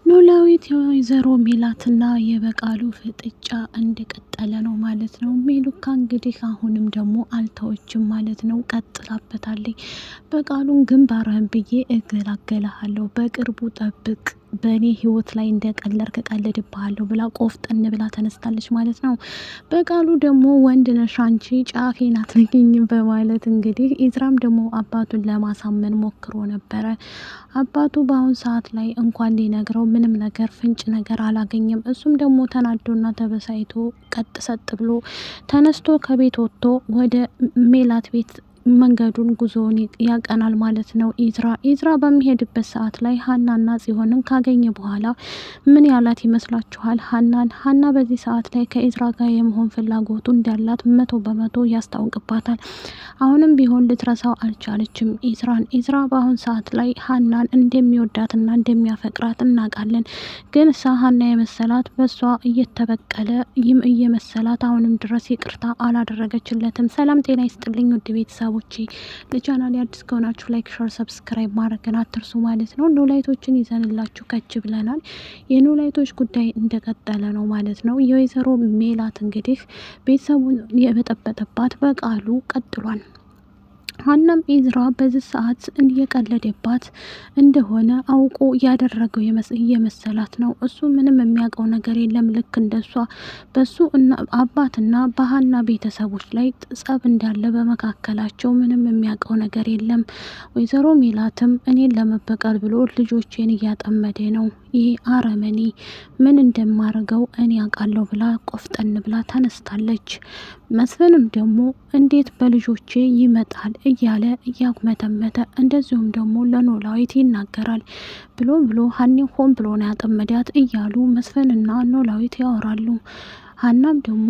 ኖላዊት የወይዘሮ ሜላትና የበቃሉ ፍጥጫ እንደቀጠለ ነው ማለት ነው። ሜሉካ እንግዲህ አሁንም ደግሞ አልተወችም ማለት ነው፣ ቀጥላበታለች። በቃሉን ግንባርህን ብዬ እገላገለሃለሁ፣ በቅርቡ ጠብቅ፣ በእኔ ህይወት ላይ እንደቀለድክ እቀልድብሃለሁ ብላ ቆፍጠን ብላ ተነስታለች ማለት ነው። በቃሉ ደግሞ ወንድ ነሽ አንቺ ጫፌን አትነኪኝም በማለት እንግዲህ ኢዝራም ደግሞ አባቱን ለማሳመን ሞክሮ ነበረ። አባቱ በአሁን ሰዓት ላይ እንኳን ሊነግረው ምንም ነገር ፍንጭ ነገር አላገኘም። እሱም ደግሞ ተናዶና ተበሳይቶ ቀጥ ሰጥ ብሎ ተነስቶ ከቤት ወጥቶ ወደ ሜላት ቤት መንገዱን ጉዞውን ያቀናል ማለት ነው። ኢዝራ በሚሄድበት ሰዓት ላይ ሀናና ጽዮንን ካገኘ በኋላ ምን ያላት ይመስላችኋል? ሀና በዚህ ሰዓት ላይ ከኢዝራ ጋር የመሆን ፍላጎቱ እንዳላት 100% ያስታውቅባታል። አሁንም ቢሆን ልትረሳው አልቻለችም ኢዝራ በአሁን ሰዓት ላይ ሀናን እንደሚወዳትና እንደሚያፈቅራት እናውቃለን። ግን ሀና የመሰላት በሷ እየተበቀለ እየመሰላት አሁንም ድረስ ይቅርታ አላደረገችለትም። ሰላም ጤና ይስጥልኝ ውድ ቤተሰቦቼ፣ ለቻናሌ አዲስ ከሆናችሁ ላይክ፣ ሸር፣ ሰብስክራይብ ማድረግን አትርሱ ማለት ነው። ኖላይቶችን ይዘንላችሁ ከች ብለናል። የኖላይቶች ጉዳይ እንደቀጠለ ነው ማለት ነው። የወይዘሮ ሜላት እንግዲህ ቤተሰቡን የበጠበጠባት በቃሉ ቀጥሏል። ሀናም ኢዝራ በዚህ ሰዓት እየቀለደባት እንደሆነ አውቆ ያደረገው እየመሰላት ነው። እሱ ምንም የሚያውቀው ነገር የለም። ልክ እንደሷ በሱ አባትና በሀና ቤተሰቦች ላይ ጸብ እንዳለ በመካከላቸው ምንም የሚያውቀው ነገር የለም። ወይዘሮ ሜላትም እኔን ለመበቀል ብሎ ልጆቼን እያጠመደ ነው፣ ይሄ አረመኔ ምን እንደማረገው እኔ አውቃለሁ ብላ ቆፍጠን ብላ ተነስታለች። መስፍንም ደግሞ እንዴት በልጆቼ ይመጣል እያለ እያጉመተመተ እንደዚሁም ደግሞ ለኖላዊት ይናገራል። ብሎ ሀኒን ሆን ብሎ ነው ያጠመዳት እያሉ መስፍንና ኖላዊት ያወራሉ። ሀናም ደግሞ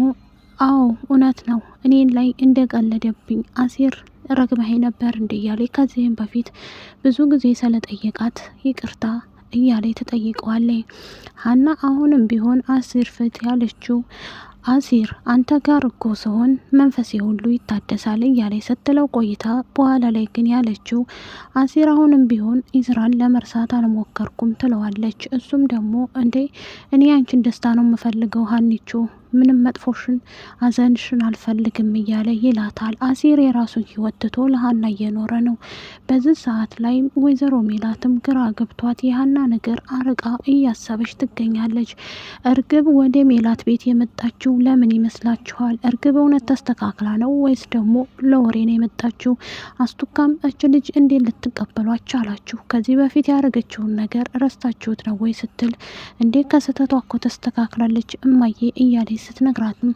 አዎ እውነት ነው፣ እኔን ላይ እንደቀለደብኝ አሲር ረግመሄ ነበር እንደ እያለ ከዚህም በፊት ብዙ ጊዜ ስለጠየቃት ይቅርታ እያለ ተጠይቀዋለች። ሀና አሁንም ቢሆን አሲር ፍት ያለችው አሲር አንተ ጋር እኮ ሰሆን መንፈሴ ሁሉ ይታደሳል እያለ ስትለው ቆይታ በኋላ ላይ ግን ያለችው አሲር አሁንም ቢሆን ኢዝራን ለመርሳት አልሞከርኩም ትለዋለች። እሱም ደግሞ እንዴ እኔ አንቺን ደስታ ነው የምፈልገው ሀኒቾ፣ ምንም መጥፎሽን አዘንሽን አልፈልግም እያለ ይላታል። አሲር የራሱን ህይወት ትቶ ለሀና እየኖረ ነው። በዚህ ሰዓት ላይ ወይዘሮ ሜላትም ግራ ገብቷት የሀና ነገር አርቃ እያሰበች ትገኛለች። እርግብ ወደ ሜላት ቤት የመጣችው ለምን ይመስላችኋል? እርግብ እውነት ተስተካክላ ነው ወይስ ደግሞ ለወሬ ነው የመጣችው? አስቱካም እች ልጅ እንዴት ልትቀበሏች አላችሁ? ከዚህ በፊት ያደረገችውን ነገር ረስታችሁት ነው ወይ ስትል እንዴ ከስህተቷ እኮ ተስተካክላለች እማዬ እያለች ስትነግራትም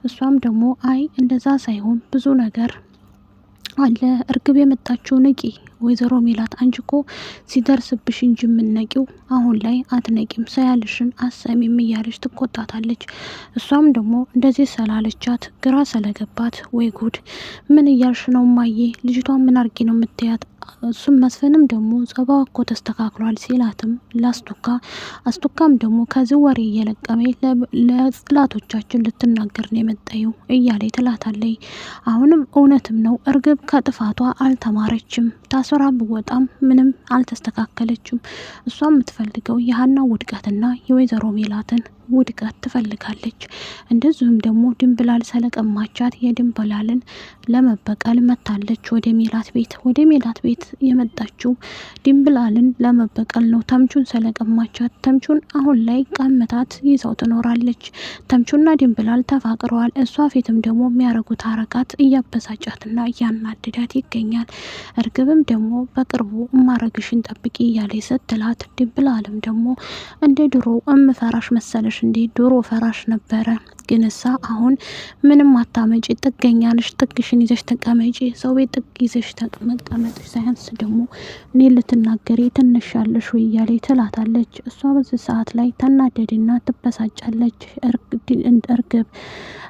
እሷም ደግሞ አይ እንደዛ ሳይሆን ብዙ ነገር አለ። እርግብ የመጣችው ንቂ ወይዘሮ ሜላት፣ አንቺ እኮ ሲደርስብሽ እንጂ የምነቂው አሁን ላይ አትነቂም፣ ሰያልሽን አሰሚም እያለች ትቆጣታለች። እሷም ደግሞ እንደዚህ ስላለቻት ግራ ስለገባት ወይ ጉድ ምን እያልሽ ነው ማዬ? ልጅቷን ምን አርጊ ነው የምትያት? እሱም መስፍንም ደግሞ ጸባዋ እኮ ተስተካክሏል ሲላትም አስቱካም ደግሞ ከዚህ ወሬ እየለቀመ ለጽላቶቻችን ልትናገር ነው የመጣየው እያለ ትላታለይ። አሁንም እውነትም ነው እርግብ ከጥፋቷ አልተማረችም። ታስራ ብወጣም ምንም አልተስተካከለችም። እሷ የምትፈልገው የሀና ውድቀትና የወይዘሮ ሜላትን ውድቀት ትፈልጋለች። እንደዚሁም ደግሞ ድንብላል ስለቀማቻት የድንብላልን ለመበቀል መታለች ወደ ሜላት ቤት የመጣችው ድንብላልን ለመበቀል ነው። ተምቹን ስለቀማቻት ተምቹን አሁን ላይ ቀምታት ይዘው ትኖራለች። ተምቹና ድንብላል ተፋቅረዋል። እሷ ፊትም ደግሞ የሚያረጉት አረጋት እያበሳጫትና እያናድዳት ይገኛል። እርግብም ደግሞ በቅርቡ እማረግሽን ጠብቂ እያለ ስትላት ድንብላልም ደግሞ እንደ ድሮ እምፈራሽ መሰለሽ እንዴ? ድሮ ፈራሽ ነበረ፣ ግን እሳ አሁን ምንም አታመጪ፣ ጥገኛ ነሽ፣ ጥግሽን ይዘሽ ተቀመጪ፣ ሰው ቤት ጥግ ይዘሽ መቀመጥሽ ሳያንስ ደግሞ እኔ ልትናገሪ ትንሽ ያለሽ ወይ እያለ ትላታለች። እሷ በዚህ ሰዓት ላይ ተናደድና ትበሳጫለች።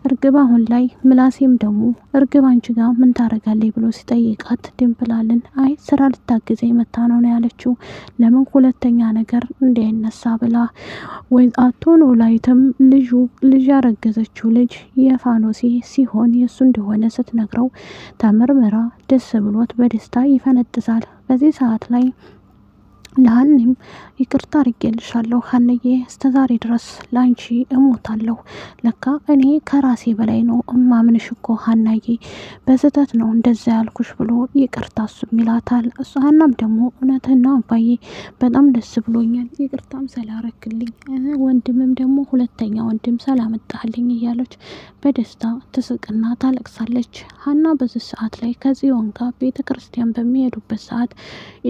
እርግብ አሁን ላይ ምላሴም ደግሞ እርግብ አንቺ ጋር ምን ታረጋለች ብሎ ሲጠይቃት ድንብላልን አይ ስራ ልታግዘ መታ ነው ያለችው። ለምን ሁለተኛ ነገር እንዳይነሳ ብላ ወይ አቶ ኖላዊትም ልጅ ያረገዘችው ልጅ የፋኖሴ ሲሆን የእሱ እንደሆነ ስትነግረው ተመርምራ ደስ ብሎት በደስታ ይፈነጥዛል። በዚህ ሰዓት ላይ ለሀኒም ይቅርታ አድርጌልሻለሁ ሀንዬ፣ እስከዛሬ ድረስ ላንቺ እሞታለሁ። ለካ እኔ ከራሴ በላይ ነው እማምንሽ እኮ ሀናዬ፣ በስህተት ነው እንደዛ ያልኩሽ ብሎ ይቅርታ እሱም ይላታል። እሱ ሀናም ደግሞ እውነትና አባዬ በጣም ደስ ብሎኛል፣ ይቅርታም ስላረክልኝ፣ ወንድምም ደግሞ ሁለተኛ ወንድም ስላመጣልኝ እያለች በደስታ ትስቅና ታለቅሳለች። ሀና በዚህ ሰዓት ላይ ከጽዮን ጋር ቤተ ክርስቲያን በሚሄዱበት ሰዓት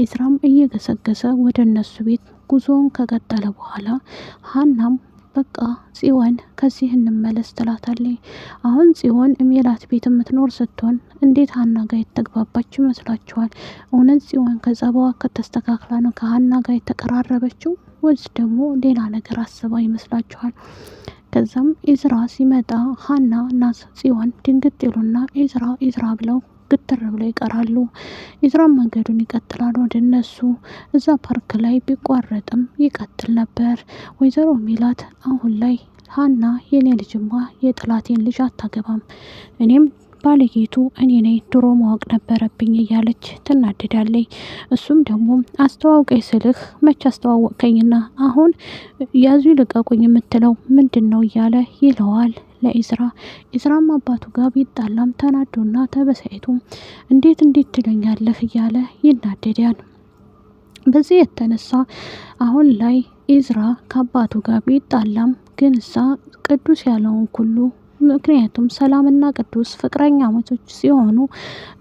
ኤዝራም እየገሰገሰ ወደ እነሱ ቤት ጉዞውን ከቀጠለ በኋላ ሀናም በቃ ጽዮን ከዚህ እንመለስ ትላታለች። አሁን ጽዮን ሜላት ቤት የምትኖር ስትሆን እንዴት ሀና ጋር የተግባባች ይመስላችኋል? እውነት ጽዮን ከጸባዋ ከተስተካክላ ነው ከሀና ጋር የተቀራረበችው ወይስ ደግሞ ሌላ ነገር አስባ ይመስላችኋል? ከዛም ኤዝራ ሲመጣ ሀና እና ጽዮን ድንግጥ ይሉና ኤዝራ ብለው ግትር ብለው ይቀራሉ። ኤዝራም መንገዱን ይቀጥላል ወደ እነሱ። እዛ ፓርክ ላይ ቢቋረጥም ይቀጥል ነበር። ወይዘሮ ሜላት አሁን ላይ ሀና የኔ ልጅማ የጥላቴን ልጅ አታገባም፣ እኔም ባለጌቱ እኔ ነኝ፣ ድሮ ማወቅ ነበረብኝ እያለች ትናደዳለች። እሱም ደግሞ አስተዋውቀኝ ስልህ መች አስተዋወቅከኝና አሁን ያዙ ልቀቁኝ የምትለው ምንድን ነው እያለ ይለዋል ለኤዝራ። ኤዝራም አባቱ ጋር ቢጣላም ተናዶና ተበሳይቶ እንዴት ትለኛለህ እያለ ይናደዳል። በዚህ የተነሳ አሁን ላይ ኤዝራ ከአባቱ ጋር ቢጣላም ግን እሳ ቅዱስ ያለውን ሁሉ፣ ምክንያቱም ሰላምና ቅዱስ ፍቅረኛሞች ሲሆኑ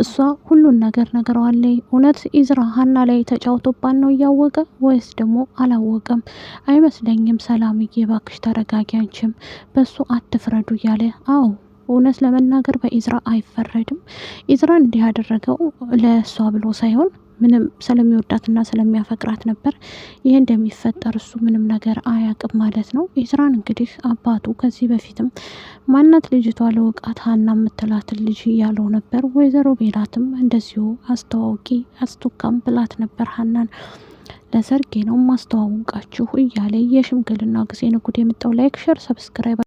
እሷ ሁሉን ነገር ነግረዋለች። እውነት ኤዝራ ሀና ላይ ተጫውቶባን ነው እያወቀ ወይስ ደግሞ አላወቀም? አይመስለኝም። ሰላምዬ እባክሽ ተረጋጊ፣ አንቺም በሱ አትፍረዱ እያለ አዎ እውነት ለመናገር በኤዝራ አይፈረድም። ኤዝራን እንዲህ ያደረገው ለእሷ ብሎ ሳይሆን ምንም ስለሚወዳትና ስለሚያፈቅራት ነበር። ይህ እንደሚፈጠር እሱ ምንም ነገር አያውቅም ማለት ነው። ኤዝራን እንግዲህ አባቱ ከዚህ በፊትም ማናት ልጅቷ ለውቃት ሀና የምትላትን ልጅ እያለው ነበር። ወይዘሮ ሜላትም እንደዚሁ አስተዋውቂ አስቱካም ብላት ነበር ሀናን። ለሰርጌ ነው ማስተዋወቃችሁ እያለ የሽምግልና ጊዜ ንጉድ የምጣው። ላይክ ሸር ሰብስክራይብ